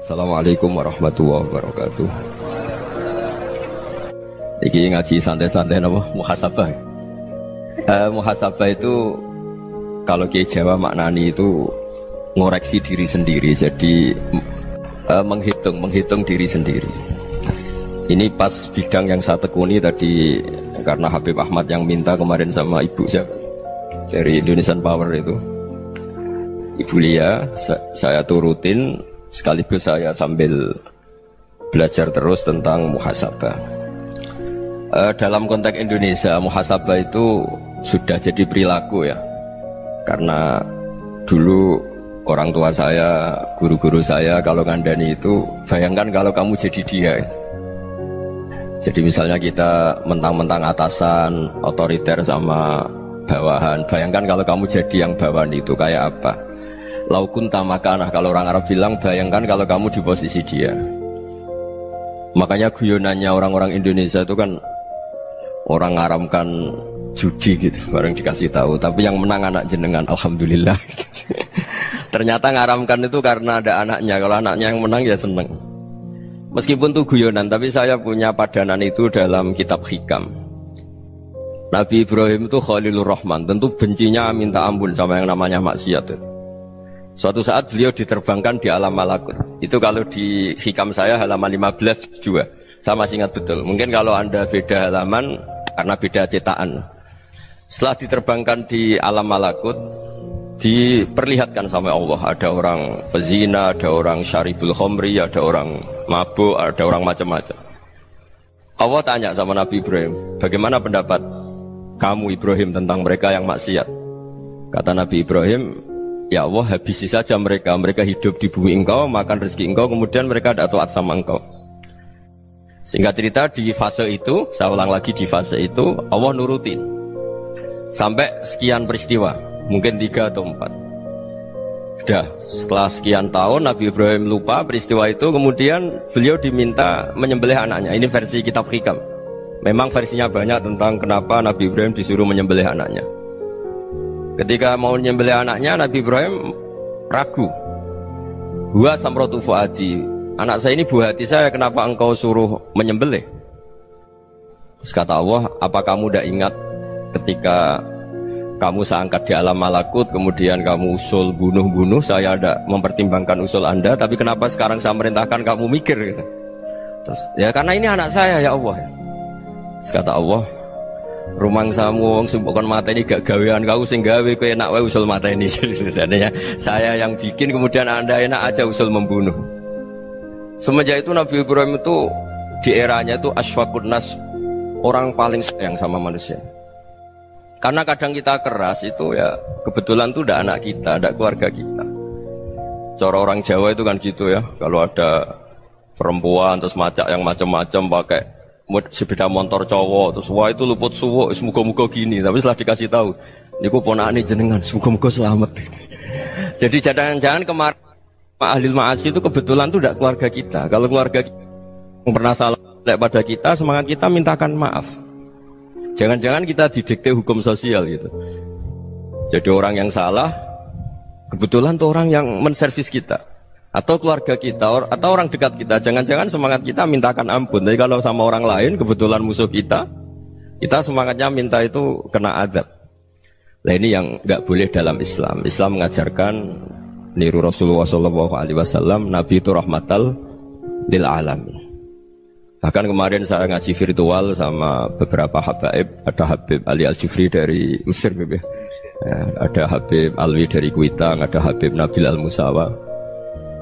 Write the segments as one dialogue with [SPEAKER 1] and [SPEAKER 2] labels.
[SPEAKER 1] Assalamualaikum warahmatullahi wabarakatuh. Iki ngaji santai-santai napa muhasabah. Muhasabah itu kalau Kiai Jawa maknani itu ngoreksi diri sendiri. Jadi menghitung diri sendiri. Ini pas bidang yang saya tekuni tadi karena Habib Ahmad yang minta kemarin sama ibu saya dari Indonesian Power itu. Ibu Lia, saya turutin sekaligus saya sambil belajar terus tentang muhasabah. Dalam konteks Indonesia, muhasabah itu sudah jadi perilaku ya. Karena dulu orang tua saya, guru-guru saya kalau ngandani itu, bayangkan kalau kamu jadi dia. Jadi misalnya kita mentang-mentang atasan, otoriter sama bawahan. Bayangkan kalau kamu jadi yang bawahan itu kayak apa? Laukun tamakanah, kalau orang Arab bilang, bayangkan kalau kamu di posisi dia. Makanya guyonannya orang-orang Indonesia itu kan orang ngaramkan judi gitu, bareng dikasih tahu. Tapi yang menang anak jenengan, alhamdulillah. Ternyata ngaramkan itu karena ada anaknya. Kalau anaknya yang menang ya seneng. Meskipun itu guyonan, tapi saya punya padanan itu dalam kitab Hikam. Nabi Ibrahim itu Khalilur Rahman, tentu bencinya minta ampun sama yang namanya maksiat. Suatu saat beliau diterbangkan di alam malakut. Itu kalau di Hikam saya halaman 15 juga. Saya masih ingat betul. Mungkin kalau Anda beda halaman karena beda cetakan. Setelah diterbangkan di alam malakut, diperlihatkan sama Allah. Ada orang pezina, ada orang syaribul khomri, ada orang mabuk, ada orang macam-macam. Allah tanya sama Nabi Ibrahim, bagaimana pendapat kamu Ibrahim tentang mereka yang maksiat? Kata Nabi Ibrahim, ya Allah, habisi saja mereka. Mereka hidup di bumi engkau, makan rezeki engkau, kemudian mereka tidak taat sama engkau. Singkat cerita, di fase itu, saya ulang lagi, di fase itu Allah nurutin sampai sekian peristiwa, mungkin 3 atau 4. Sudah, setelah sekian tahun Nabi Ibrahim lupa peristiwa itu, kemudian beliau diminta menyembelih anaknya. Ini versi kitab Hikam. Memang versinya banyak tentang kenapa Nabi Ibrahim disuruh menyembelih anaknya. Ketika mau menyembelih anaknya, Nabi Ibrahim ragu. Huwa samratu fuadi, anak saya ini buah hati saya, kenapa engkau suruh menyembelih? Terus kata Allah, apa kamu tidak ingat ketika kamu saya angkat di alam malakut, kemudian kamu usul bunuh-bunuh, saya tidak mempertimbangkan usul Anda, tapi kenapa sekarang saya merintahkan kamu mikir gitu? Terus, ya karena ini anak saya ya Allah. Terus kata Allah, rumang samu wong sumpukon mata ini gak gawean kau sing gawe kowe enak wae usul mata ini. Sebenarnya saya yang bikin, kemudian Anda enak aja usul membunuh. Semenjak itu Nabi Ibrahim itu di eranya itu asfaqun nas, orang paling sayang sama manusia. Karena kadang kita keras itu ya kebetulan itu udah anak kita, ada keluarga kita. Cara orang Jawa itu kan gitu ya, kalau ada perempuan terus macak yang macam-macam pakai sepeda motor cowok, terus wah itu luput suwuk, semoga-moga gini. Tapi setelah dikasih tahu, niku ponakane jenengan, semoga-moga selamat. Jadi jangan-jangan kemarin ahli ma'asi itu kebetulan itu tidak keluarga kita. Kalau keluarga kita yang pernah salah pada kita, semangat kita mintakan maaf. Jangan-jangan kita didikte hukum sosial gitu. Jadi orang yang salah kebetulan itu orang yang menservis kita, atau keluarga kita, atau orang dekat kita. Jangan-jangan semangat kita mintakan ampun. Tapi kalau sama orang lain kebetulan musuh kita semangatnya minta itu kena azab. Nah ini yang nggak boleh dalam Islam. Islam mengajarkan niru Rasulullah SAW, Nabi itu rahmatal lil alamin. Bahkan kemarin saya ngaji virtual sama beberapa habaib. Ada Habib Ali Al-Jufri dari Mesir, ya. Ada Habib Alwi dari Kuitang, ada Habib Nabil Al-Musawa.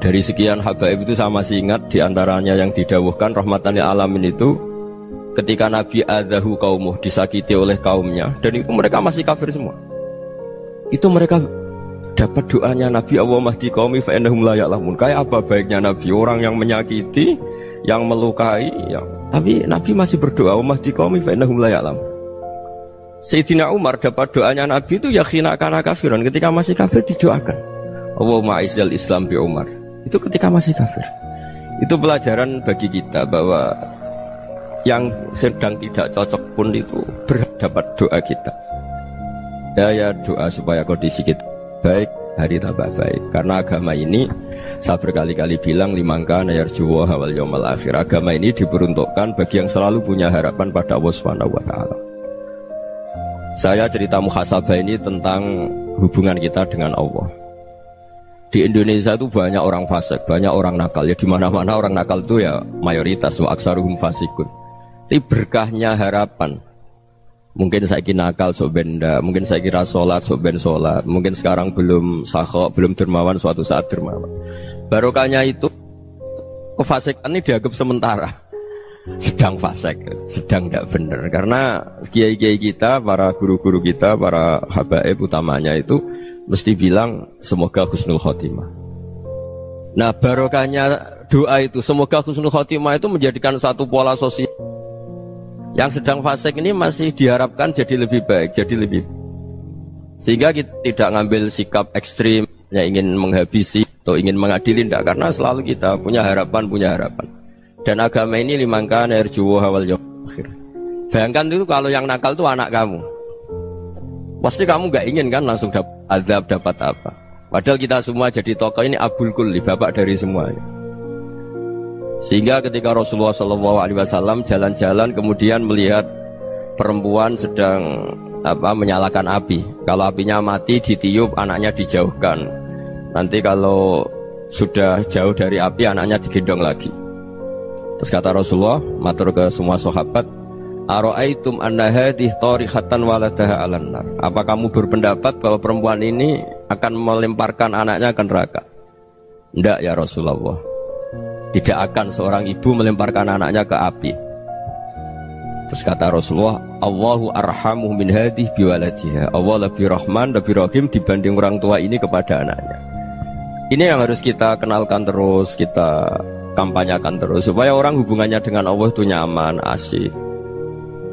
[SPEAKER 1] Dari sekian habaib itu saya masih ingat, diantaranya yang didawuhkan rahmatan lil alamin itu ketika Nabi adzahu qaumuh, disakiti oleh kaumnya, dan itu mereka masih kafir semua. Itu mereka dapat doanya Nabi, Allah mahdi qaumi fa innahum la ya'lamun. Kayak apa baiknya Nabi, orang yang menyakiti, yang melukai, tapi Nabi masih berdoa, Allah mahdi qaumi fa innahum la ya'lamun. Sayyidina Umar dapat doanya Nabi itu yakhina kana kafiran, ketika masih kafir didoakan, Allahumma aizzal Islam bi Umar. Itu ketika masih kafir. Itu pelajaran bagi kita bahwa yang sedang tidak cocok pun itu berdapat doa kita. Ya doa supaya kondisi kita baik. hari tambah baik. Karena agama ini saya berkali-kali bilang limangka nayarjuwa wal yaumal akhir. Agama ini diperuntukkan bagi yang selalu punya harapan pada Allah Subhanahu wa taala. Saya cerita muhasabah ini tentang hubungan kita dengan Allah. Di Indonesia itu banyak orang fasik, banyak orang nakal. Ya di mana-mana orang nakal itu ya mayoritas, wa aksaruhum fasikun. Tapi berkahnya harapan. Mungkin saya kira nakal sok benda, mungkin saya kira sholat sok ben sholat, mungkin sekarang belum sakho, belum dermawan, suatu saat dermawan. Barokahnya itu kefasikan ini dianggap sementara. Sedang fasik, sedang tidak benar. Karena kiai-kiai kita, para guru-guru kita, para habaib utamanya itu mesti bilang semoga husnul khotimah. Nah barokahnya doa itu semoga husnul khotimah itu menjadikan satu pola sosial. Yang sedang fasik ini masih diharapkan jadi lebih baik, jadi lebih. Sehingga kita tidak ngambil sikap ekstrim, yang ingin menghabisi atau ingin mengadili, tidak. Karena selalu kita punya harapan. Dan agama ini limangka nerjuwa wal yaumil akhir. Bayangkan itu kalau yang nakal itu anak kamu. Pasti kamu gak ingin kan langsung dapat azab, dapat apa. Padahal kita semua jadi tokoh ini abul kulli, bapak dari semuanya. Sehingga ketika Rasulullah SAW jalan-jalan kemudian melihat perempuan sedang menyalakan api. Kalau apinya mati ditiup, anaknya dijauhkan. Nanti kalau sudah jauh dari api, anaknya digendong lagi. Terus kata Rasulullah, matur ke semua sahabat, ara'aitum anna hadhihi tarihatan waladaha 'alan nar. Apa kamu berpendapat bahwa perempuan ini akan melemparkan anaknya ke neraka? Tidak ya Rasulullah. Tidak akan seorang ibu melemparkan anaknya ke api. Terus kata Rasulullah, Allahu arhamu min hadhihi biwaladiha. Allah lebih rahman, lebih rahim dibanding orang tua ini kepada anaknya. Ini yang harus kita kenalkan terus, kita kampanyakan terus supaya orang hubungannya dengan Allah itu nyaman, asik.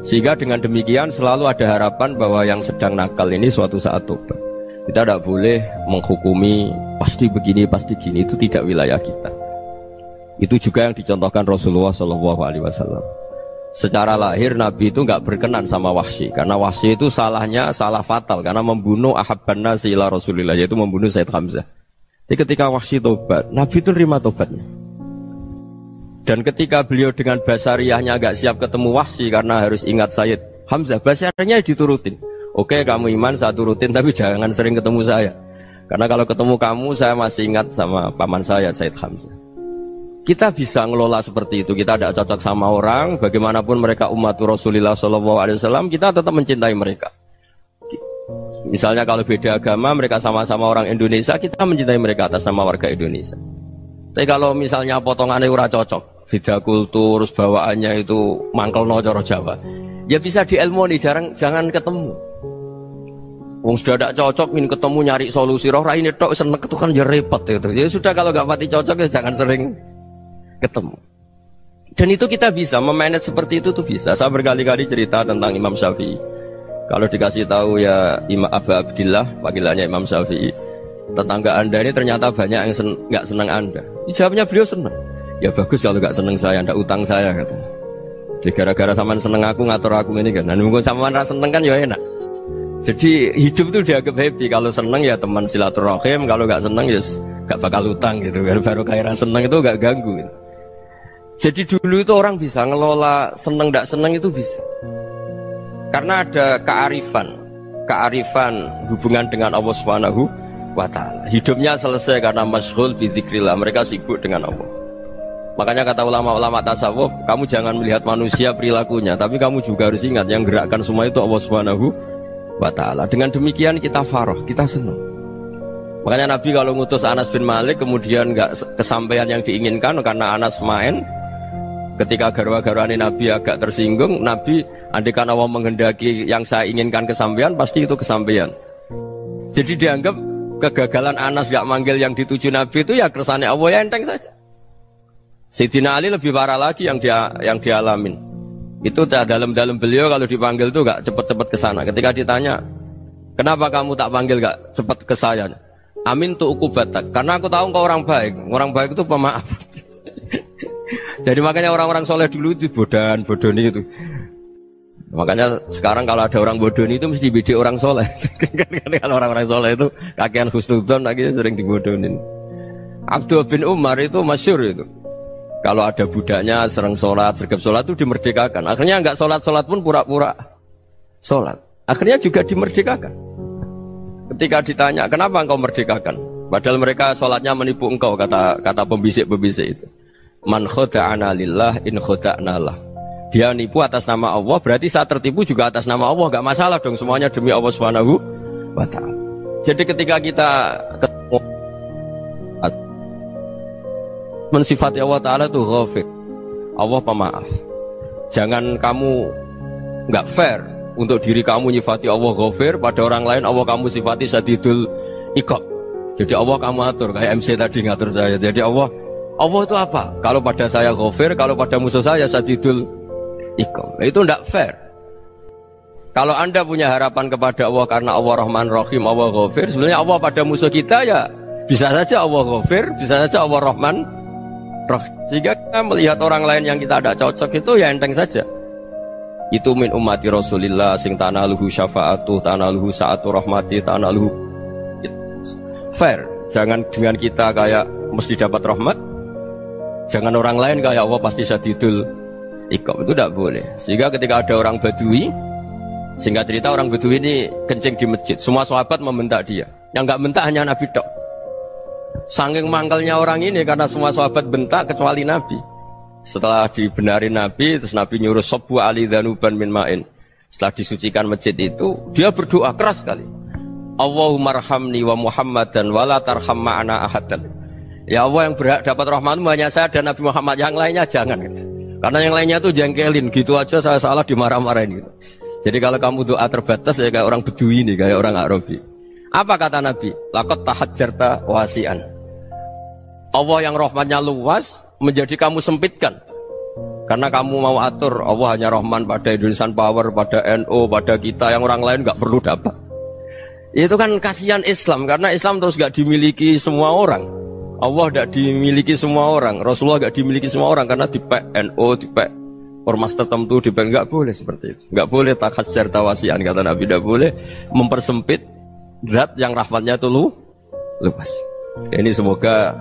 [SPEAKER 1] Sehingga dengan demikian selalu ada harapan bahwa yang sedang nakal ini suatu saat tobat. Kita tidak boleh menghukumi pasti begini, pasti gini, itu tidak wilayah kita. Itu juga yang dicontohkan Rasulullah SAW. Secara lahir Nabi itu nggak berkenan sama Wahsy, karena Wahsy itu salahnya salah fatal karena membunuh ahabban nasi ila Rasulillah, yaitu membunuh Sayyid Hamzah. Jadi ketika Wahsy tobat, Nabi itu terima tobatnya. Dan ketika beliau dengan basariyahnya agak siap ketemu Wahsy karena harus ingat Sayyid Hamzah, basariyahnya diturutin. Oke, kamu iman, saya turutin, tapi jangan sering ketemu saya. Karena kalau ketemu kamu, saya masih ingat sama paman saya, Sayyid Hamzah. Kita bisa ngelola seperti itu. Kita tidak cocok sama orang, bagaimanapun mereka umat Rasulullah SAW, kita tetap mencintai mereka. Misalnya kalau beda agama, mereka sama-sama orang Indonesia, kita mencintai mereka atas nama warga Indonesia. Tapi kalau misalnya potongannya ora cocok, beda kultur, bawaannya itu mangkel no coro Jawa, ya bisa diilmoni, jangan ketemu. Wong sudah tidak cocok, ingin ketemu nyari solusi. Roh ini tok seneng itu kan ya repot gitu. Ya sudah kalau nggak pati cocok ya jangan sering ketemu. Dan itu kita bisa memanage seperti itu tuh bisa. Saya berkali-kali cerita tentang Imam Syafi'i. Kalau dikasih tahu ya Imam Abu Abdillah, panggilannya Imam Syafi'i, tetangga anda ini ternyata banyak yang nggak senang anda. Jawabnya beliau senang. Ya bagus kalau nggak senang saya, anda utang saya katanya. Jadi gara-gara saman seneng aku ngatur aku ini kan. Dan mungkin saman rasa seneng kan ya enak. Jadi hidup itu dianggap happy. Kalau seneng ya teman silaturahim, kalau nggak seneng ya nggak bakal utang gitu. Baru kayak seneng itu nggak ganggu. Gitu. Jadi dulu itu orang bisa ngelola seneng nggak seneng itu bisa. Karena ada kearifan hubungan dengan Allah Subhanahu wa ta'ala. Hidupnya selesai karena masyghul bi dzikrillah, mereka sibuk dengan Allah. Makanya kata ulama-ulama tasawuf, kamu jangan melihat manusia perilakunya, tapi kamu juga harus ingat yang gerakkan semua itu Allah Subhanahu wa ta'ala. Dengan demikian kita farah, kita senang. Makanya Nabi kalau ngutus Anas bin Malik kemudian nggak kesampaian yang diinginkan karena Anas main. Ketika garwa-garwani Nabi agak tersinggung, Nabi andaikan Allah menghendaki yang saya inginkan kesampaian, pasti itu kesampaian. Jadi dianggap kegagalan Anas gak manggil yang dituju Nabi itu ya kersane Allah, ya enteng saja. Sayyidina Ali lebih parah lagi yang dialamin. Itu dalam beliau kalau dipanggil itu gak cepet-cepet ke sana. Ketika ditanya, kenapa kamu tak panggil gak cepet ke saya? Amin tu ukubatak, karena aku tahu kau orang baik. Orang baik itu pemaaf. Jadi makanya orang-orang soleh dulu itu bodoni itu. Makanya sekarang kalau ada orang bodoh itu mesti bidik orang soleh. Kalau orang-orang soleh itu kakean husnudzon lagi sering dibodohin. Abdullah bin Umar itu masyhur itu. Kalau ada budaknya sering sholat, sergap sholat itu dimerdekakan. Akhirnya nggak sholat pun pura-pura sholat. Akhirnya juga dimerdekakan. Ketika ditanya kenapa engkau merdekakan? Padahal mereka sholatnya menipu engkau, kata pembisik-pembisik itu. Man khoda'ana lillah in khoda'na lah. Dia nipu atas nama Allah, berarti saat tertipu juga atas nama Allah, gak masalah dong, semuanya demi Allah Subhanahu wa ta'ala. Jadi ketika kita ketemu mensifati Allah Ta'ala itu Ghafir, Allah pemaaf. Jangan kamu gak fair untuk diri kamu nyifati Allah Ghafir, pada orang lain Allah kamu sifati Syadidul Iqab. Jadi Allah kamu atur, kayak MC tadi ngatur saya. Jadi Allah itu apa? Kalau pada saya Ghafir, kalau pada musuh saya Syadidul Iqab. Itu tidak fair. Kalau Anda punya harapan kepada Allah karena Allah Rahman Rahim, Allah Ghafir, sebenarnya Allah pada musuh kita ya bisa saja Allah Ghafir, bisa saja Allah Rahman Rahim. Sehingga kita melihat orang lain yang kita tidak cocok itu ya enteng saja. Itu min ummati Rasulillah sing tanaluhu syafa'atu, tanaluhu sa'atu rahmati, tanaluhu fair. Jangan dengan kita kayak mesti dapat rahmat. Jangan orang lain kayak Allah pasti Syadidul Iqab, itu tidak boleh. Sehingga ketika ada orang Badui, singkat cerita orang Badui ini kencing di masjid, semua sahabat membentak dia. Yang nggak bentak hanya Nabi tok. Saking mangkalnya orang ini karena semua sahabat bentak kecuali Nabi. Setelah dibenarin Nabi, terus Nabi nyuruh Sobbu ali dhanuban min ma'in. Setelah disucikan masjid itu, dia berdoa keras sekali. Allahumma arhamni wa Muhammadan wa la tarham ma'ana ahadan. Ya Allah, yang berhak dapat rahmatmu hanya saya dan Nabi Muhammad, yang lainnya jangan gitu. Karena yang lainnya tuh jengkelin, gitu aja saya salah dimarah-marahin gitu. Jadi kalau kamu doa terbatas ya kayak orang Bedui ini, kayak orang Arabi. Apa kata Nabi? Laqad tahajjarta wasi'an. Allah yang rahmatnya luas menjadi kamu sempitkan. Karena kamu mau atur Allah hanya rahman pada Indonesian Power, pada NU, pada kita, yang orang lain gak perlu dapat. Itu kan kasihan Islam, karena Islam terus gak dimiliki semua orang. Allah tidak dimiliki semua orang, Rasulullah tidak dimiliki semua orang, karena dipek NU, dipek ormas tertentu, dipek nggak boleh seperti itu, nggak boleh takhasyar tawasian, kata Nabi, tidak boleh mempersempit zat yang rahmatnya itu luas. Ini semoga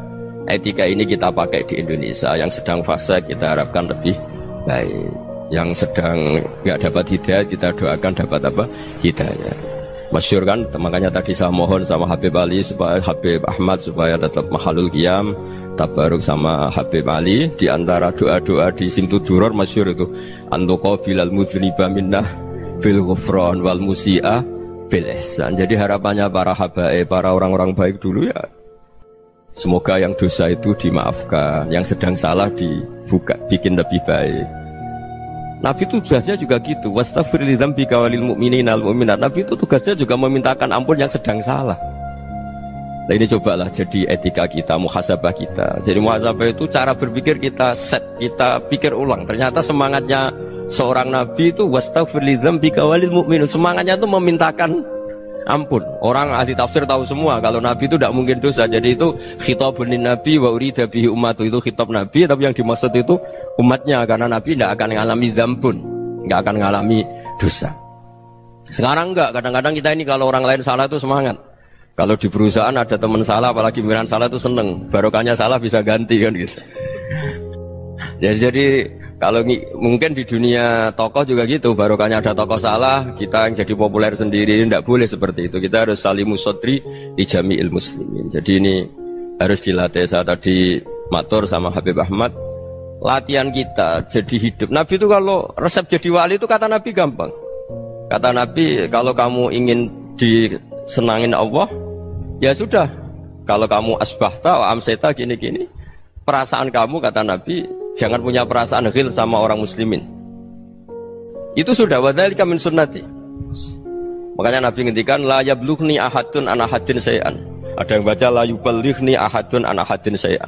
[SPEAKER 1] etika ini kita pakai di Indonesia. Yang sedang fase kita harapkan lebih baik, yang sedang nggak dapat hidayah kita doakan dapat apa? Hidayah. Masyhur kan, makanya tadi saya mohon sama Habib Ali supaya Habib Ahmad supaya tetap mahalul qiyam tabaruk sama Habib Ali. Di antara doa-doa di Simtud Duror masyhur itu antuqabilal mudhniba minnah fil ghufran wal musi'ah bil ihsan. Jadi harapannya para habaib, para orang-orang baik dulu ya, semoga yang dosa itu dimaafkan, yang sedang salah dibuka, bikin lebih baik. Nabi itu tugasnya juga gitu. Wastaghfir li dzambika walil mu'minina wal mu'minat. Nabi itu tugasnya juga memintakan ampun yang sedang salah. Nah ini cobalah jadi etika kita, muhasabah kita. Jadi muhasabah itu cara berpikir kita set, kita pikir ulang. Ternyata semangatnya seorang nabi itu wastaghfir li dzambika walil mu'minun. Semangatnya itu memintakan ampun. Orang ahli tafsir tahu semua kalau Nabi itu tidak mungkin dosa. Jadi itu khitabun lin Nabi wa urida bihi ummatu, itu khitab Nabi, tapi yang dimaksud itu umatnya, karena Nabi tidak akan mengalami dzambun, tidak akan mengalami dosa. Sekarang enggak, kadang-kadang kita ini kalau orang lain salah itu semangat. Kalau di perusahaan ada teman salah, apalagi miran salah itu seneng, barokahnya salah bisa ganti kan gitu. Jadi kalau mungkin di dunia tokoh juga gitu, barokahnya ada tokoh salah, kita yang jadi populer sendiri, tidak boleh seperti itu. Kita harus salimus sodri di jami'il muslimin. Jadi ini harus dilatih. Saya tadi matur sama Habib Ahmad, latihan kita jadi hidup. Nabi itu kalau resep jadi wali itu kata Nabi gampang. Kata Nabi, kalau kamu ingin disenangin Allah, ya sudah. Kalau kamu asbahta wa amseta gini-gini, perasaan kamu, kata Nabi, jangan punya perasaan ghil sama orang muslimin. Itu sudah wadzalika min sunnati. Makanya Nabi ngendikan la yablughni ahadun an ahadin syai'an. Ada yang baca la yuballighni ahadun an ahadin syai'an.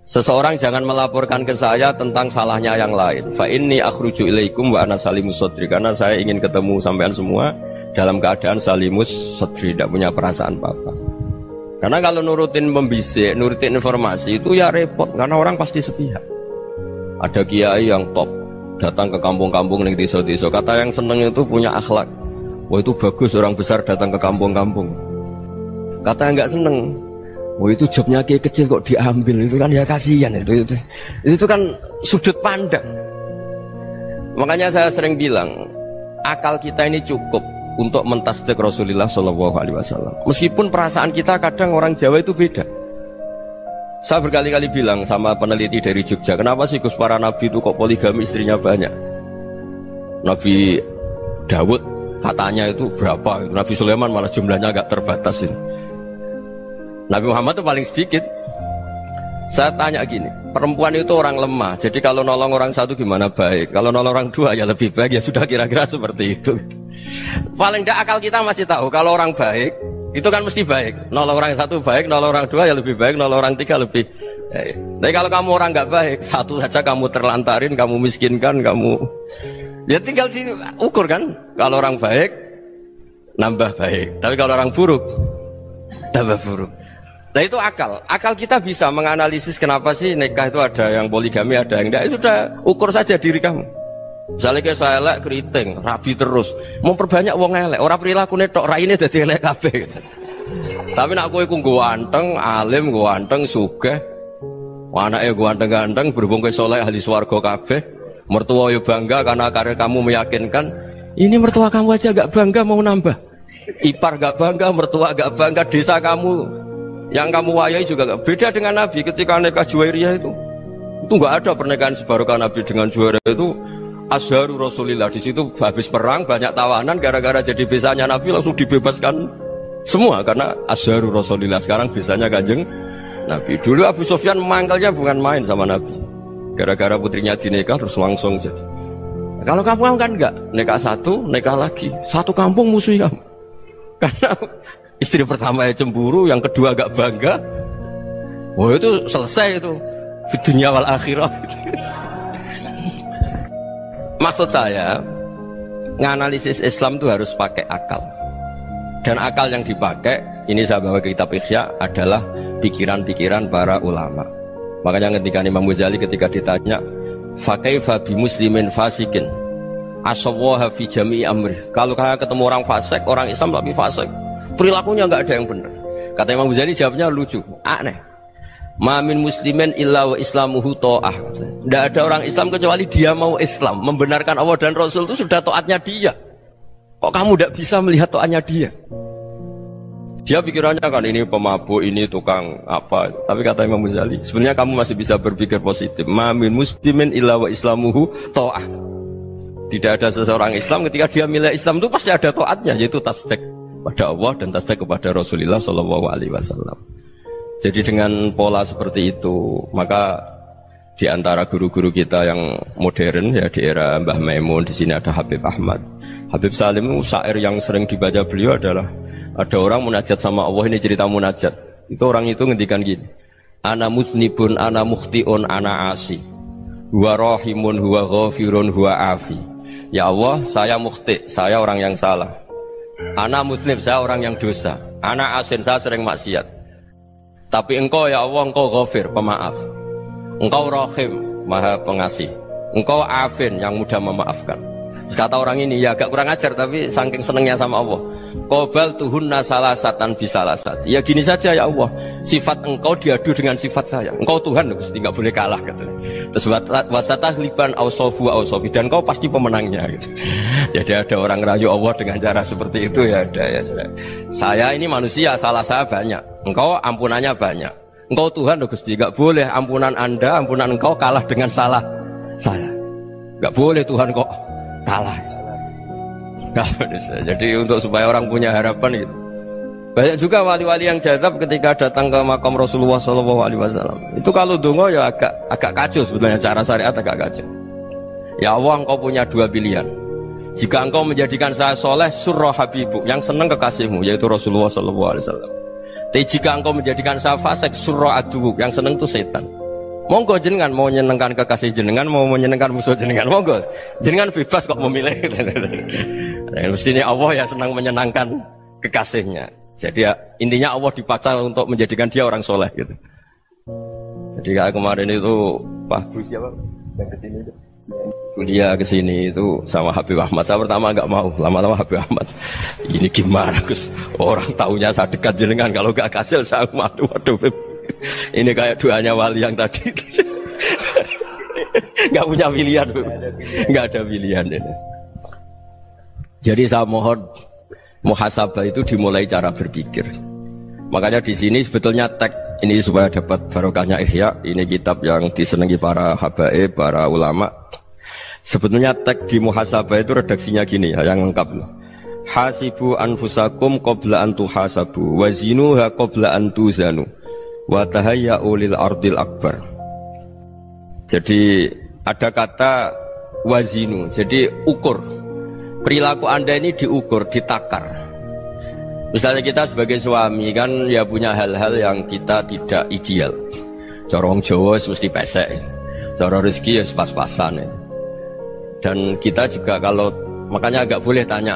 [SPEAKER 1] Seseorang jangan melaporkan ke saya tentang salahnya yang lain. Fa inni akhruju ilaikum wa ana salimus sadri. Karena saya ingin ketemu sampean semua dalam keadaan salimus sadri, tidak punya perasaan apa-apa. Karena kalau nurutin pembisik, nurutin informasi itu ya repot, karena orang pasti sepihak. Ada kiai yang top, datang ke kampung-kampung ning desa-desa. Kata yang seneng itu punya akhlak. Wah itu bagus orang besar datang ke kampung-kampung. Kata yang nggak seneng, wah itu jobnya kiai kecil kok diambil, itu kan ya kasihan itu kan sudut pandang. Makanya saya sering bilang, akal kita ini cukup untuk mentasdik Rasulullah Shallallahu Alaihi Wasallam. Meskipun perasaan kita kadang orang Jawa itu beda. Saya berkali-kali bilang sama peneliti dari Jogja, kenapa sih Gus para nabi itu kok poligami istrinya banyak? Nabi Dawud katanya itu berapa? Nabi Sulaiman malah jumlahnya agak terbatas ini. Nabi Muhammad itu paling sedikit. Saya tanya gini, perempuan itu orang lemah, jadi kalau nolong orang satu gimana baik, kalau nolong orang dua ya lebih baik, ya sudah kira-kira seperti itu. Paling tidak akal kita masih tahu kalau orang baik itu kan mesti baik, nolong orang satu baik, nolong orang dua ya lebih baik, nolong orang tiga lebih baik. Tapi kalau kamu orang nggak baik, satu saja kamu terlantarin, kamu miskinkan, kamu ya tinggal diukur kan. Kalau orang baik nambah baik, tapi kalau orang buruk tambah buruk. Nah itu akal. Akal kita bisa menganalisis kenapa sih nikah itu ada yang poligami, ada yang enggak. Sudah ukur saja diri kamu. Misalnya kayak saya elek keriting, rabi terus, memperbanyak wong elek. Orang perilaku netok, raine dadi elek kabeh gitu. Tapi nak kowe ku ganteng, alim, ganteng, sugih. Anake ganteng-ganteng, berhubung kowe saleh ahli swarga kabeh. Mertua yo bangga karena karir kamu meyakinkan. Ini mertua kamu aja gak bangga mau nambah. Ipar gak bangga, mertua gak bangga, desa kamu yang kamu wayai juga gak beda dengan Nabi ketika nikah Juwairiyah itu gak ada pernikahan sebarokah Nabi dengan Juwairiyah itu Azharu Rasulillah. Di situ habis perang banyak tawanan, gara-gara jadi besanya Nabi langsung dibebaskan semua karena Azharu Rasulillah. Sekarang besanya Kanjeng Nabi. Dulu Abu Sufyan mangkalnya bukan main sama Nabi, gara-gara putrinya dinikah terus langsung jadi. Kalau kamu kan enggak, nikah satu, nikah lagi, satu kampung musuhi kamu. Karena istri pertama ya cemburu, yang kedua agak bangga. Wah itu selesai itu di dunia wal akhirah. Maksud saya, nganalisis Islam itu harus pakai akal. Dan akal yang dipakai, ini saya bawa ke kitab Ihya, adalah pikiran-pikiran para ulama. Makanya ketika Imam Ghazali ketika ditanya, fakaifa bi muslimin fasikin asawwaha fi jami'i amri. Kalau kalian ketemu orang fasik, orang Islam tapi fasik, perilakunya nggak ada yang benar. Kata Imam Ghazali jawabnya lucu, aneh. Ma min muslimin illa wa islamuhu ta'ah. Tidak ada orang Islam kecuali dia mau Islam, membenarkan Allah dan Rasul itu sudah taatnya dia. Kok kamu tidak bisa melihat taatnya dia? Dia pikirannya kan ini pemabuk, ini tukang apa. Tapi kata Imam Ghazali, sebenarnya kamu masih bisa berpikir positif. Ma min muslimin illa wa islamuhu ta'ah. Tidak ada seseorang Islam ketika dia milih Islam itu pasti ada taatnya, yaitu tasdik pada Allah dan tasdik kepada Rasulullah Shallallahu Alaihi Wasallam. Jadi dengan pola seperti itu, maka di antara guru-guru kita yang modern ya di era Mbah Maimun, di sini ada Habib Ahmad, Habib Salim, syair yang sering dibaca beliau adalah ada orang munajat sama Allah. Ini cerita munajat. Itu orang itu ngendikan gini, ana muznibun, ana mukhtiun, ana asi, huwa rahimun, huwa ghafirun, huwa afi. Ya Allah, saya mukhti, saya orang yang salah. Ana muznib, saya orang yang dosa. Ana asin, saya sering maksiat. Tapi engkau ya Allah, engkau ghafir, pemaaf. Engkau rahim, maha pengasih. Engkau afin, yang mudah memaafkan. Kata orang ini, ya agak kurang ajar, tapi saking senengnya sama Allah. Qobal tuhunna salasatan bisalasat. Ya gini saja ya Allah, sifat engkau diadu dengan sifat saya. Engkau Tuhan, Gusti, nggak boleh kalah gitu. Terus wasatahliban ausofu ausofi, dan kau pasti pemenangnya gitu. Jadi ada orang rayu Allah dengan cara seperti itu ya ada ya. Saya ini manusia, salah saya banyak. Engkau ampunannya banyak. Engkau Tuhan, Gusti, nggak boleh ampunan Anda, ampunan engkau kalah dengan salah saya. Nggak boleh Tuhan kok kalah. Jadi untuk supaya orang punya harapan gitu. Banyak juga wali-wali yang jadab ketika datang ke makam Rasulullah SAW. Itu kalau dongo ya agak kacau sebetulnya, cara syariat agak kacau. Ya Allah, engkau punya dua pilihan. Jika engkau menjadikan saya soleh, surah habibu, yang senang kekasihmu, yaitu Rasulullah SAW. Tapi jika engkau menjadikan saya fasik, surah adubu, yang senang itu setan. Monggo jenengan mau menyenangkan kekasih jenengan, mau menyenangkan musuh jenengan, monggo. Jenengan bebas kok memilih. Mestinya Allah ya senang menyenangkan kekasihnya. Jadi ya, intinya Allah dipaksa untuk menjadikan dia orang soleh gitu. Jadi kayak kemarin itu Pak Gus siapa yang kesini itu? kuliah ke sini itu sama Habib Ahmad. Saya pertama nggak mau, lama-lama Habib Ahmad. Ini gimana Gus? Orang taunya saya dekat jenengan, kalau nggak kasil saya malu. Waduh, ini kayak doanya wali yang tadi. Nggak punya pilihan, nggak ada pilihan ini. Jadi saya mohon muhasabah itu dimulai cara berpikir. Makanya di sini sebetulnya teks ini supaya dapat barokahnya Ihya. Ini kitab yang disenangi para habaib, para ulama. Sebetulnya teks di muhasabah itu redaksinya gini ya, yang lengkap. Hasibu anfusakum qabla an tuhasabu wa zinuha qabla an tuzanu wa tahayya'u lil ardil akbar. Jadi ada kata wazinu, jadi ukur. Perilaku Anda ini diukur, ditakar. Misalnya kita sebagai suami kan ya punya hal-hal yang kita tidak ideal. Cara wong Jawa mesti pesek. Cara rezeki ya pas-pasan ya. Dan kita juga kalau makanya agak boleh tanya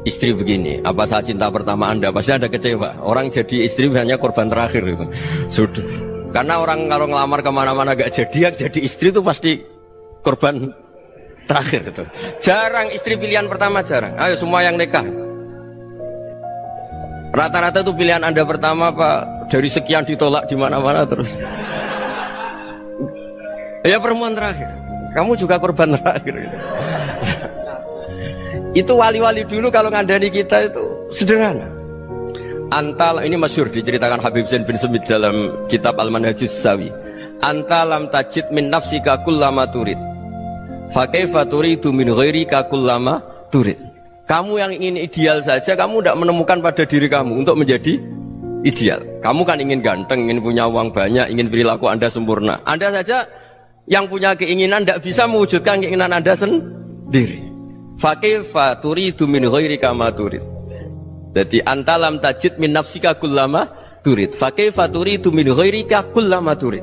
[SPEAKER 1] istri begini, apa saat cinta pertama Anda? Pasti Anda kecewa. Orang jadi istri hanya korban terakhir itu. Sudah. Karena orang kalau ngelamar kemana-mana gak jadi, yang jadi istri itu pasti korban terakhir itu. Jarang istri pilihan pertama, jarang. Ayo semua yang nikah. Rata-rata itu pilihan Anda pertama Pak, dari sekian ditolak di mana-mana terus. Ya perempuan terakhir. Kamu juga korban terakhir gitu. Itu wali-wali dulu kalau ngandani kita itu sederhana. Antal ini masyhur diceritakan Habib Zain bin Semit dalam kitab Al-Manhajus Sawi. Antalam tajid min nafsika kullama turid. Fa kaifa turidu min ghairika kullama turid. Kamu yang ingin ideal saja, kamu tidak menemukan pada diri kamu untuk menjadi ideal. Kamu kan ingin ganteng, ingin punya uang banyak, ingin perilaku Anda sempurna. Anda saja yang punya keinginan tidak bisa mewujudkan keinginan Anda sendiri. Fa kaifa turidu min ghairika ma turid. Jadi antalam tajid min nafsika kullama turid. Fa kaifa turidu min ghairika kullama turid.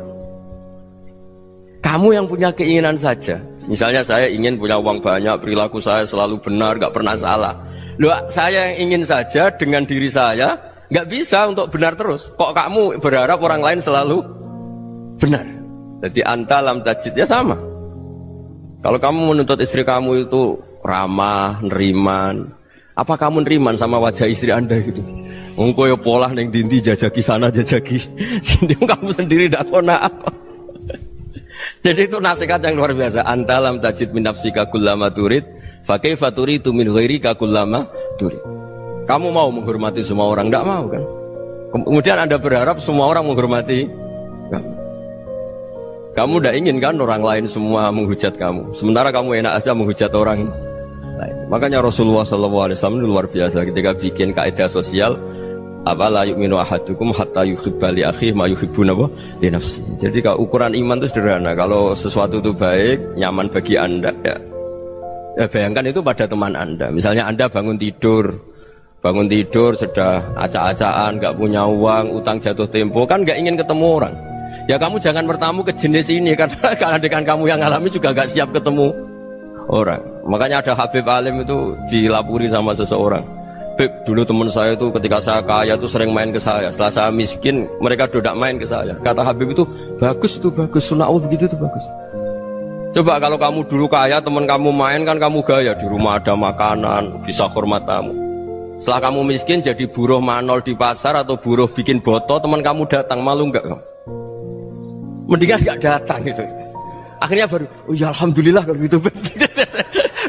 [SPEAKER 1] Kamu yang punya keinginan saja. Misalnya saya ingin punya uang banyak, perilaku saya selalu benar, gak pernah salah. Loh, saya yang ingin saja dengan diri saya, gak bisa untuk benar terus. Kok kamu berharap orang lain selalu benar? Jadi anta lam tajid ya sama. Kalau kamu menuntut istri kamu itu ramah, neriman, apa kamu neriman sama wajah istri Anda gitu? Engkau ya pola neng dindi jajaki sana jajaki sini, kamu sendiri tidak tahu apa. Jadi itu nasihat yang luar biasa. Antalam tajid min nafsika kullama turid, fa kaifa turidu min ghairika kullama turid. Kamu mau menghormati semua orang? Tidak mau kan? Kemudian Anda berharap semua orang menghormati kamu. Kamu tidak ingin kan orang lain semua menghujat kamu. Sementara kamu enak aja menghujat orang lain. Makanya Rasulullah SAW luar biasa ketika bikin kaidah sosial. Apa la yu'minu ahadukum hatta yuhibba li akhihi ma yuhibbu li nafsi. Jadi kalau ukuran iman itu sederhana. Kalau sesuatu itu baik, nyaman bagi Anda ya bayangkan itu pada teman Anda. Misalnya Anda bangun tidur sudah acak-acakan, gak punya uang, utang jatuh tempo, kan gak ingin ketemu orang. Ya kamu jangan bertamu ke jenis ini karena dengan kamu yang alami juga gak siap ketemu orang. Makanya ada Habib Alim itu dilapuri sama seseorang. Beb, dulu teman saya itu ketika saya kaya itu sering main ke saya. Setelah saya miskin, mereka tidak main ke saya. Kata Habib itu bagus, sunnah Allah begitu itu bagus. Coba kalau kamu dulu kaya, teman kamu main kan kamu gaya. Di rumah ada makanan, bisa hormat tamu. Setelah kamu miskin jadi buruh manol di pasar atau buruh bikin boto, teman kamu datang, malu enggak kamu? Mendingan enggak datang gitu. Akhirnya baru, oh ya alhamdulillah kalau gitu.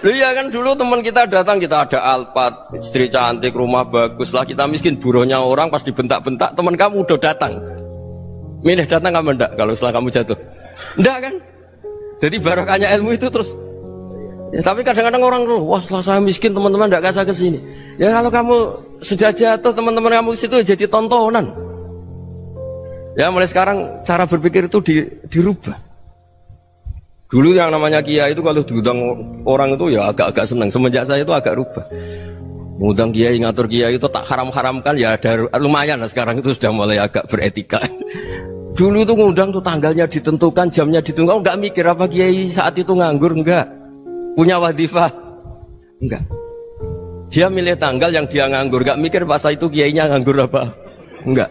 [SPEAKER 1] Loh ya kan dulu teman kita datang, kita ada Alphard, istri cantik, rumah bagus. Lah kita miskin, buruhnya orang pas dibentak-bentak, teman kamu udah datang. Milih datang kamu enggak kalau setelah kamu jatuh? Enggak kan? Jadi barokahnya ilmu itu terus. Ya, tapi kadang-kadang orang tuh, wah setelah saya miskin teman-teman enggak kasih kesini. Ya kalau kamu sudah jatuh, teman-teman kamu situ jadi tontonan. Ya mulai sekarang cara berpikir itu dirubah. Dulu yang namanya kiai itu kalau diundang orang itu ya agak-agak senang. Semenjak saya itu agak rubah. Mengundang kiai, ngatur kiai itu tak haram-haramkan ya ada lumayan lah sekarang itu sudah mulai agak beretika. Dulu itu ngundang tuh tanggalnya ditentukan, jamnya ditentukan, enggak mikir apa kiai saat itu nganggur, enggak. Punya wadifah, enggak. Dia milih tanggal yang dia nganggur, enggak mikir pas itu kiainya nganggur apa, enggak.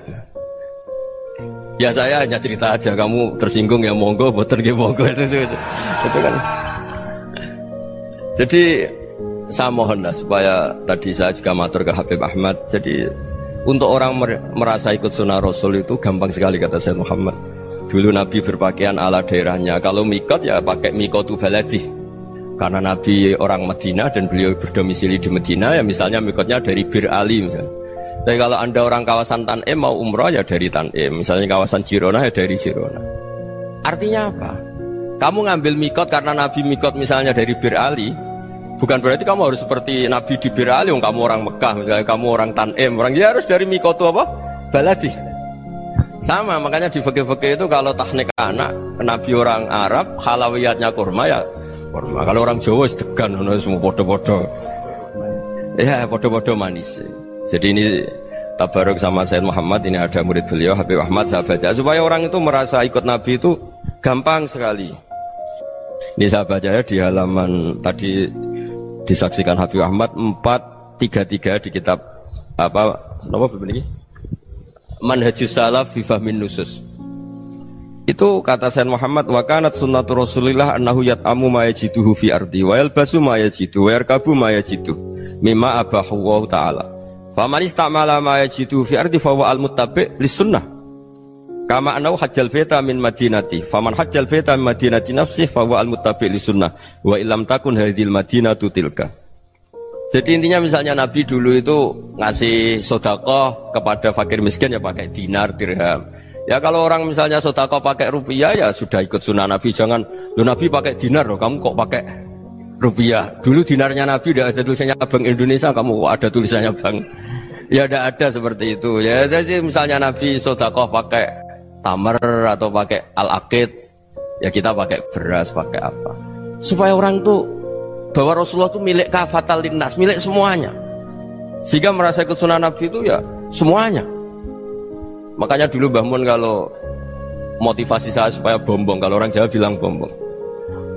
[SPEAKER 1] Ya saya hanya cerita aja, kamu tersinggung ya monggo, boten nggih monggo itu kan. Jadi saya mohon lah supaya tadi saya juga matur ke Habib Ahmad. Jadi untuk orang merasa ikut sunnah Rasul itu gampang sekali kata Sayyid Muhammad. Dulu Nabi berpakaian ala daerahnya. Kalau mikot ya pakai mikotu baladi. Karena Nabi orang Madinah dan beliau berdomisili di Madinah, ya misalnya mikotnya dari Bir Ali misalnya. Tapi kalau Anda orang kawasan Tanim mau umrah ya dari Tanim. Misalnya kawasan Jirona ya dari Jirona. Artinya apa? Kamu ngambil mikot karena Nabi mikot misalnya dari Bir Ali, bukan berarti kamu harus seperti Nabi di Bir Ali, kamu orang Mekah, misalnya kamu orang Tanim, orang ya harus dari mikot itu apa? Baladi. Sama, makanya di fikih-fikih itu kalau tahnik anak, Nabi orang Arab, halawiyatnya kurma ya kurma. Kalau orang Jawa sedegan, semua bodoh-bodoh. Ya, bodoh-bodoh manis. Jadi ini tabaruk sama Sayyid Muhammad, ini ada murid beliau Habib Ahmad, saya baca supaya orang itu merasa ikut Nabi itu gampang sekali. Ini saya baca ya di halaman tadi disaksikan Habib Ahmad 433 di kitab apa begini? Manhajus Salaf fi Fahmin Nusus. Itu kata Sayyid Muhammad, wa kanat sunnatu Rasulillah annahu yat'amu ma yajiduhu fi ardi wa yalbasu ma yajidu wa yarkabu ma yajidu mimma abahu Allah taala. Faman istamala ma yajidu fi ardi fa huwa al-muttabi' lis-sunnah. Kama annahu hajjal baita min madinati. Faman hajjal baita min madinati nafsihi fa huwa al-muttabi' lis-sunnah. Wa illam takun hadhil madinatu tilka. Jadi intinya misalnya Nabi dulu itu ngasih sedekah kepada fakir miskin ya pakai dinar, dirham. Ya kalau orang misalnya sedekah pakai rupiah ya sudah ikut sunnah Nabi. Jangan lu Nabi pakai dinar loh, kamu kok pakai rupiah. Dulu dinarnya Nabi udah ada tulisannya Bank Indonesia, kamu ada tulisannya Bank. Ya tidak ada seperti itu. Ya jadi misalnya Nabi sedekah pakai tamar atau pakai al-aqid, ya kita pakai beras, pakai apa. Supaya orang tuh bahwa Rasulullah itu milik kafatal linnas, milik semuanya. Sehingga merasa ikut sunnah Nabi itu ya semuanya. Makanya dulu Mbah Mun kalau motivasi saya supaya bombong, kalau orang Jawa bilang bombong.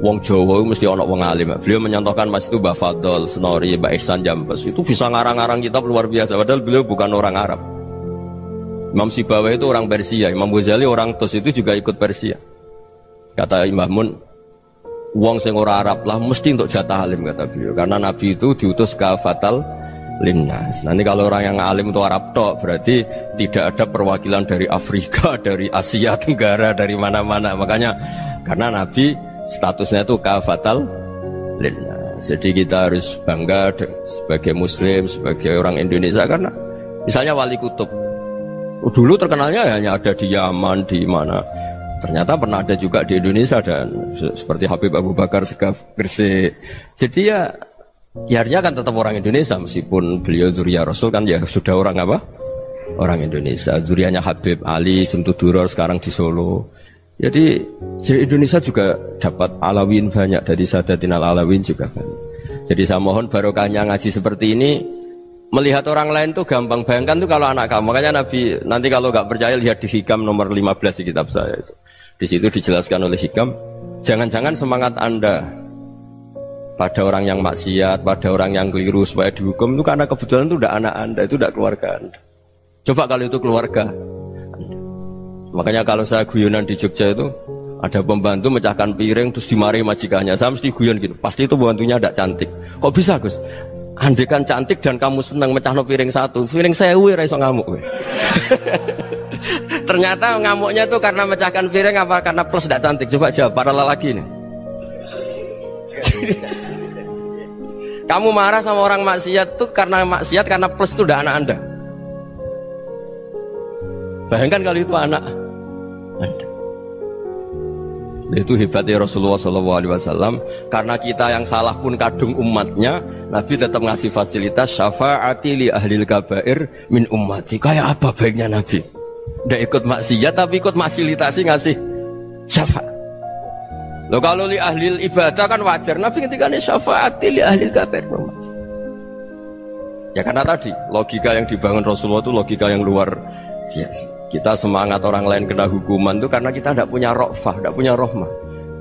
[SPEAKER 1] Wong Jawa mesti ono wong alim. Beliau menyontohkan Mas itu Mbah Fadol, Senori, Mbah Ihsan Jambes. Itu bisa ngarang-ngarang kitab luar biasa. Padahal beliau bukan orang Arab. Imam Sibawai itu orang Persia, Imam Ghazali orang Tus itu juga ikut Persia. Kata Mbah Mun, wong sing ora Arab lah mesti untuk jatah alim kata beliau. Karena Nabi itu diutus kafatal linnas. Nanti kalau orang yang alim itu Arab tok, berarti tidak ada perwakilan dari Afrika, dari Asia Tenggara, dari mana-mana. Makanya karena Nabi statusnya itu kafatal linnas. Jadi kita harus bangga sebagai Muslim, sebagai orang Indonesia karena misalnya Wali Kutub. Dulu terkenalnya hanya ada di Yaman, di mana. Ternyata pernah ada juga di Indonesia dan seperti Habib Abu Bakar Segaf Gresik. Jadi ya artinya kan tetap orang Indonesia meskipun beliau dzurriyyah Rasul kan ya sudah orang apa? Orang Indonesia. Dzurriyyahnya Habib Ali Simtuduror sekarang di Solo. Jadi Indonesia juga dapat alawin banyak dari Sadatin al-Alawin juga banyak. Jadi saya mohon barokahnya ngaji seperti ini. Melihat orang lain tuh gampang, bayangkan tuh kalau anak kamu. Makanya Nabi nanti kalau nggak percaya lihat di Hikam nomor 15 di kitab saya itu. Di situ dijelaskan oleh Hikam, jangan-jangan semangat Anda pada orang yang maksiat, pada orang yang keliru supaya dihukum itu karena kebetulan itu udah anak Anda, itu udah keluarga Anda. Coba kalau itu keluarga Anda. Makanya kalau saya guyonan di Jogja itu ada pembantu mecahkan piring terus dimarahi majikannya, saya mesti guyon gitu. Pasti itu pembantunya tidak cantik. Kok bisa Gus? Andai kan cantik dan kamu senang mecahno piring satu, piring 1000 ora iso ngamuk. Ternyata ngamuknya tuh karena mecahkan piring apa karena plus tidak cantik? Coba jawab para lelaki ini. Kamu marah sama orang maksiat tuh karena maksiat karena plus itu udah anak Anda. Bayangkan kalau itu anak Anda. Itu hebatnya Rasulullah SAW. Karena kita yang salah pun kadung umatnya, Nabi tetap ngasih fasilitas syafaati li ahlil kabair min ummati. Kayak apa baiknya Nabi? Nggak ikut maksiat tapi ikut fasilitasi ngasih syafaat. Loh kalau li ahlil ibadah kan wajar. Nabi ketika ini syafaati li ahlil kabair min ummati. Ya karena tadi logika yang dibangun Rasulullah itu logika yang luar biasa. Kita semangat orang lain kena hukuman itu karena kita tidak punya ra'fah, tidak punya rahmah.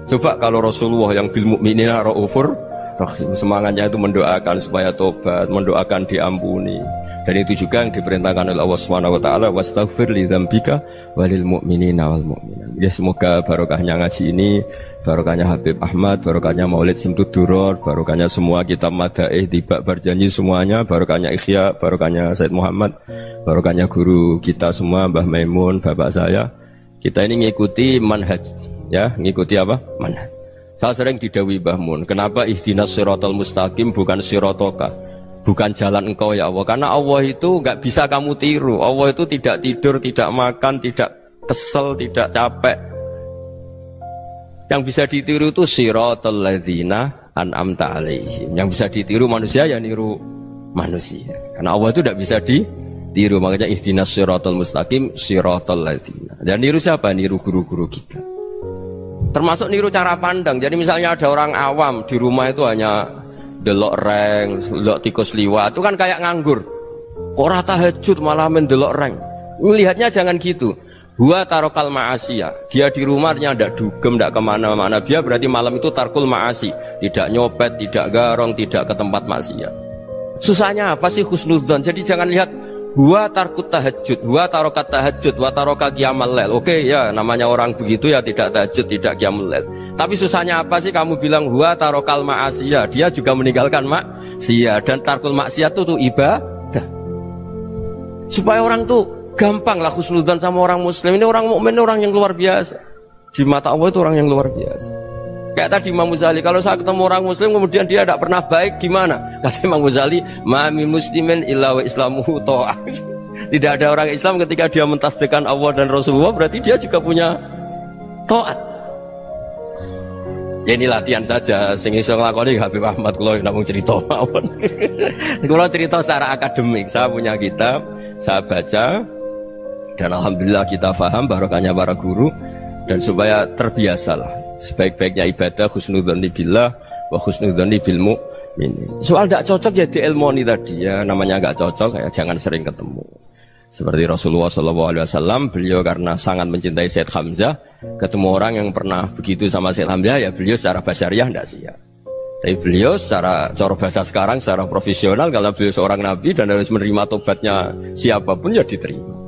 [SPEAKER 1] Coba kalau Rasulullah yang bil mukminina raufur Rahim. Semangatnya itu mendoakan supaya tobat, mendoakan diampuni. Dan itu juga yang diperintahkan oleh Allah Subhanahu wa taala, wastaghfir li dzambika walil mu'minina wal mu'minat. Ya semoga barokahnya ngaji ini, barokahnya Habib Ahmad, barokahnya Maulid Simtud Duror, barokahnya semua kitab Madaih, Tibak Berjanji semuanya, barokahnya Ikhya, barokahnya Said Muhammad, barokahnya guru kita semua, Mbah Maimun, bapak saya. Kita ini ngikuti manhaj, ya, ngikuti apa? Manhaj. Saya sering didhawuhi Mbah Mun, kenapa ihdinas siratal mustaqim bukan siratoka? Bukan jalan engkau ya Allah, karena Allah itu nggak bisa kamu tiru. Allah itu tidak tidur, tidak makan, tidak kesel, tidak capek. Yang bisa ditiru itu siratal ladzina an'amta alaihim. Yang bisa ditiru manusia ya niru manusia. Karena Allah itu tidak bisa ditiru. Makanya ihdinas siratal mustaqim siratal ladzina. Dan niru siapa? Niru guru-guru kita. Termasuk niru cara pandang. Jadi misalnya ada orang awam di rumah itu hanya delok reng, delok tikus liwat, itu kan kayak nganggur. Kok ora tahajud malah main delok reng. Melihatnya jangan gitu. Huwa tarokal ma'asiyah. Dia di rumahnya ndak dugem, ndak kemana-mana. Dia berarti malam itu tarkul ma'asi. Tidak nyopet, tidak garong, tidak ke tempat maksiat. Susahnya apa sih husnudzon? Jadi jangan lihat huwa tarkut tahajud, huwa tarokat tahajud, wa taroka qiyamal lail. Oke ya, namanya orang begitu ya tidak tahajud, tidak qiyamul lail. Tapi susahnya apa sih kamu bilang huwa tarokal ma'asiyah? Dia juga meninggalkan maksiat, dan tarkul maksiat itu ibadah. Supaya orang tuh gampang lah husnudzon sama orang muslim. Ini orang mukmin, orang yang luar biasa. Di mata Allah itu orang yang luar biasa. Kayak tadi Imam Ghazali, kalau saya ketemu orang muslim kemudian dia tidak pernah baik, gimana? Kata Imam Ghazali, ma min muslimin illa wa islamuhu ta'ah. Tidak ada orang Islam ketika dia mentasdihkan Allah dan Rasulullah, berarti dia juga punya taat. Ya ini latihan saja, sing iso nglakoni Habib Ahmad kula namung cerita mawon. Kula cerita secara akademik, saya punya kitab, saya baca dan alhamdulillah kita paham barokahnya para guru, dan supaya terbiasalah. Sebaik-baiknya ibadah husnudzon billah wa husnudzon bil mu'min. Soal tidak cocok ya diilmoni tadi ya, namanya nggak cocok ya jangan sering ketemu. Seperti Rasulullah SAW, beliau karena sangat mencintai Said Hamzah, ketemu orang yang pernah begitu sama Said Hamzah ya beliau secara basyariah tidak siap. Tapi beliau secara cara bahasa sekarang, secara profesional, kalau beliau seorang nabi dan harus menerima tobatnya siapapun ya diterima.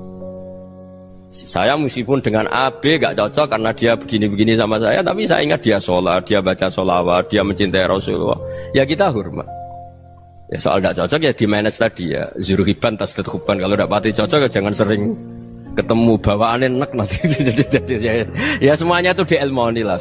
[SPEAKER 1] Saya meskipun dengan A, B gak cocok karena dia begini-begini sama saya, tapi saya ingat dia sholat, dia baca sholawat, dia mencintai Rasulullah, ya kita hormat. Ya soal gak cocok ya di manage tadi ya, zuruhiban tasdid huban. Kalau gak pati cocok ya jangan sering ketemu, bawaannya enak nanti. Ya semuanya itu diilmoni lah.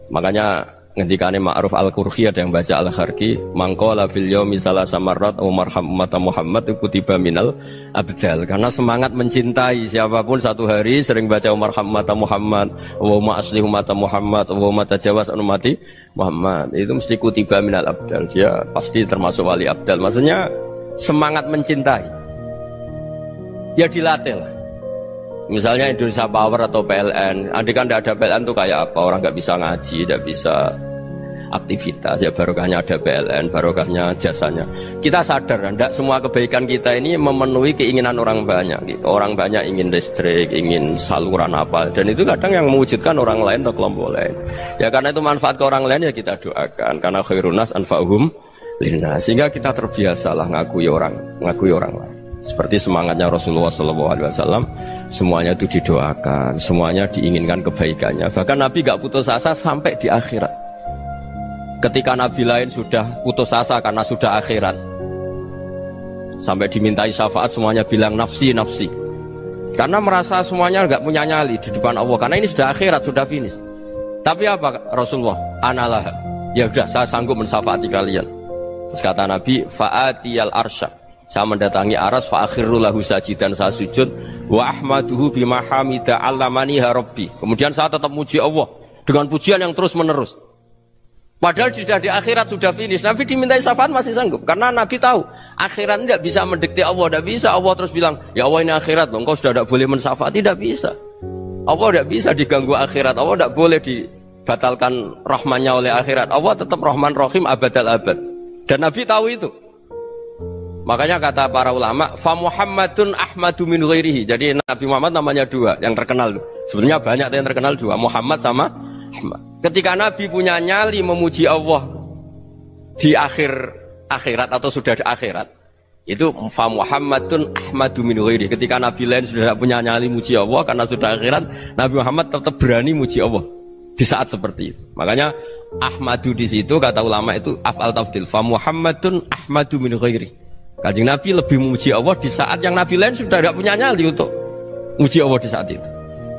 [SPEAKER 1] Makanya ngendikane Ma'ruf Al-Qurhi ada yang baca Al-Kharki, mangqala fil yaumi salasa marrat wa marham ummata Muhammad kutiba minal abdal. Karena semangat mencintai siapapun satu hari sering baca marham ummata Muhammad, wa ma aslih ummata Muhammad, wa ma tajawaz an ummati Muhammad, itu mesti kutiba minal abdal. Dia pasti termasuk wali abdal. Maksudnya semangat mencintai ya dilatih lah. Misalnya Indonesia Power atau PLN, andai kan tidak ada PLN tuh kayak apa? Orang nggak bisa ngaji, tidak bisa aktivitas. Ya barokahnya ada PLN, barokahnya jasanya. Kita sadar, tidak semua kebaikan kita ini memenuhi keinginan orang banyak. Orang banyak ingin listrik, ingin saluran apa, dan itu kadang yang mewujudkan orang lain atau kelompok lain. Ya karena itu manfaat ke orang lain ya kita doakan. Karena khairun nas anfa'uhum linnas. Sehingga kita terbiasalah ngakui orang lain. Seperti semangatnya Rasulullah SAW, semuanya itu didoakan, semuanya diinginkan kebaikannya. Bahkan Nabi gak putus asa sampai di akhirat. Ketika Nabi lain sudah putus asa karena sudah akhirat, sampai dimintai syafaat semuanya bilang nafsi, nafsi. Karena merasa semuanya gak punya nyali di depan Allah. Karena ini sudah akhirat, sudah finish. Tapi apa Rasulullah? Analah. Ya udah, saya sanggup mensyafaati kalian. Terus kata Nabi, fa'atiyal arsya. Saya mendatangi aras fa'akhirru lahu sajidan, saya sujud wa ahmaduhu bima hamida 'allamaniha rabbi. Kemudian saya tetap muji Allah dengan pujian yang terus menerus. Padahal sudah di akhirat, sudah finish. Nabi dimintai syafaat masih sanggup karena Nabi tahu akhirat tidak bisa mendikte Allah, tidak bisa Allah terus bilang, "Ya Allah ini akhirat, engkau sudah tidak boleh mensyafaati." Tidak bisa. Allah tidak bisa diganggu akhirat. Allah tidak boleh dibatalkan rahmannya oleh akhirat. Allah tetap Rahman Rahim abadal abad. Dan Nabi tahu itu. Makanya kata para ulama, fa Muhammadun ahmadu min ghairihi. Jadi Nabi Muhammad namanya dua, yang terkenal. Sebenarnya banyak yang terkenal dua, Muhammad sama Ahmad. Ketika Nabi punya nyali memuji Allah di akhir akhirat atau sudah di akhirat itu fa Muhammadun ahmadu min ghairi. Ketika nabi lain sudah tidak punya nyali muji Allah karena sudah akhirat, Nabi Muhammad tetap berani muji Allah di saat seperti itu. Makanya ahmadu di situ kata ulama itu af'al tafdil, fa Muhammadun ahmadu min ghairi. Kanjeng Nabi lebih memuji Allah di saat yang nabi lain sudah tidak punya nyali untuk muji Allah di saat itu.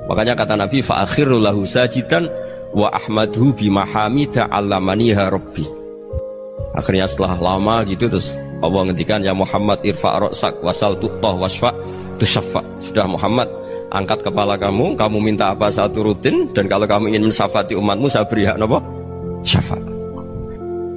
[SPEAKER 1] Makanya kata Nabi fa akhiru lahu sajidan wa ahmadhu bimahamida 'allamaniha rabbi. Akhirnya setelah lama gitu terus Allah ngendikan ya Muhammad irfa' ra'sak wasal tu'tah wasfa' tusyaffa. Sudah Muhammad, angkat kepala kamu minta apa saya turutin, dan kalau kamu ingin mensyafaati umatmu saya beri hak apa? Syafaat.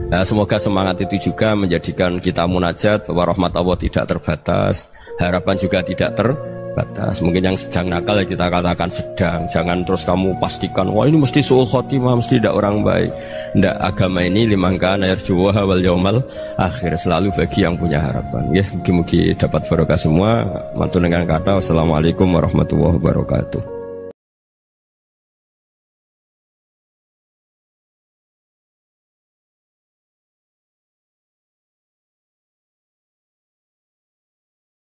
[SPEAKER 1] Nah, semoga semangat itu juga menjadikan kita munajat bahwa rahmat Allah tidak terbatas, harapan juga tidak terbatas. Mungkin yang sedang nakal ya kita katakan sedang, jangan terus kamu pastikan wah ini mesti suul khotimah, mesti tidak orang baik. Tidak, agama ini liman kana yarjuha wal yaumal akhir, selalu bagi yang punya harapan. Ya, mugi-mugi dapat barokah semua. Mantu dengan kata wassalamualaikum warahmatullahi wabarakatuh.